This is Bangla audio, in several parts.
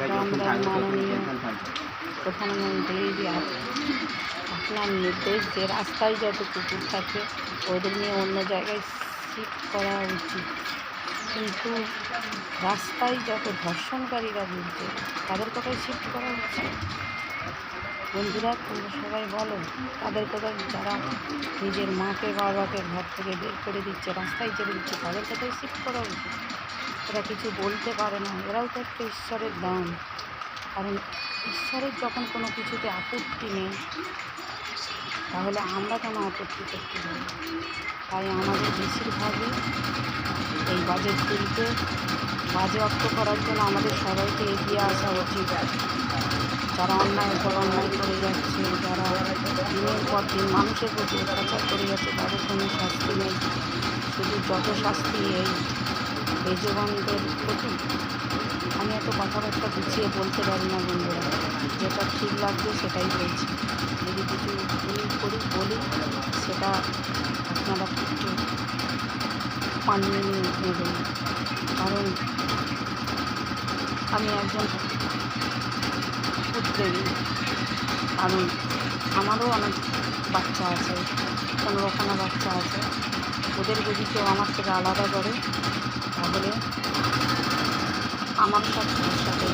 রাম রাম মাননীয় প্রধানমন্ত্রীর আপনার নির্দেশ যে রাস্তায় যত কুকুর থাকে ওদের নিয়ে অন্য জায়গায় শিফট করা উচিত, কিন্তু রাস্তায় যত ধর্ষণকারীরা ঘুরছে তাদের কোথায় শিফট করা উচিত? বন্ধুরা, তোমরা সবাই বলো, তাদের কোথায় যারা নিজের মাকে বাবাকে ঘর থেকে বের করে দিচ্ছে, রাস্তায় ছেড়ে দিচ্ছে, তাদের কোথায় শিফট করা উচিত? এরা কিছু বলতে পারে না, এরাও তো একটা ঈশ্বরের দান। কারণ ঈশ্বরের যখন কোনো কিছুতে আপত্তি নেই, তাহলে আমরা কেন আপত্তি করতে পারি? তাই আমাদের বেশিরভাগই এই বাজেট তুলতে বাজেয়াপ্ত করার জন্য আমাদের সবাইকে এগিয়ে আসা উচিত। যারা অন্যায়ের পর অন্যায় করে যাচ্ছে, যারা দিনের পর দিন মানুষের প্রতি অত্যাচার করে যাচ্ছে, তাদের কোনো শাস্তি নেই। শুধু যত শাস্তি এই বেজবানদের প্রতি। আমি এত কথাবার্তা গুছিয়ে বলতে পারি না বন্ধুরা, যেটা ঠিক লাগবে সেটাই বলছি। যদি কিছু ভুল বলি সেটা আপনারা একটু মানিয়ে নিয়ে নেবেন। কারণ আমি একজন উদ্যোগী, কারণ আমারও অনেক বাচ্চা আছে, 15খানা বাচ্চা আছে। ওদের যদি কেউ আমার থেকে আলাদা করে তাহলে আমার সাথে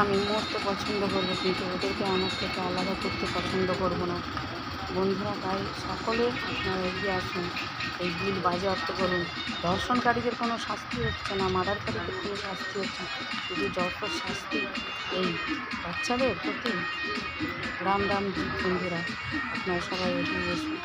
আমি মরতে পছন্দ করবো, কিন্তু ওদেরকে আমার থেকে আলাদা করতে পছন্দ করবো না। বন্ধুরা, তাই সকলে আপনারা এগিয়ে আসুন, এই বিল বাজেয়াপ্ত করুন। ধর্ষণকারীদের কোনো শাস্তি হচ্ছে না, মার্ডারকারীদের কোনো শাস্তি হচ্ছে না, শুধু যত শাস্তি এই বাচ্চাদের প্রতি। রাম রাম বন্ধুরা, আপনারা সবাই এগিয়ে এসুন।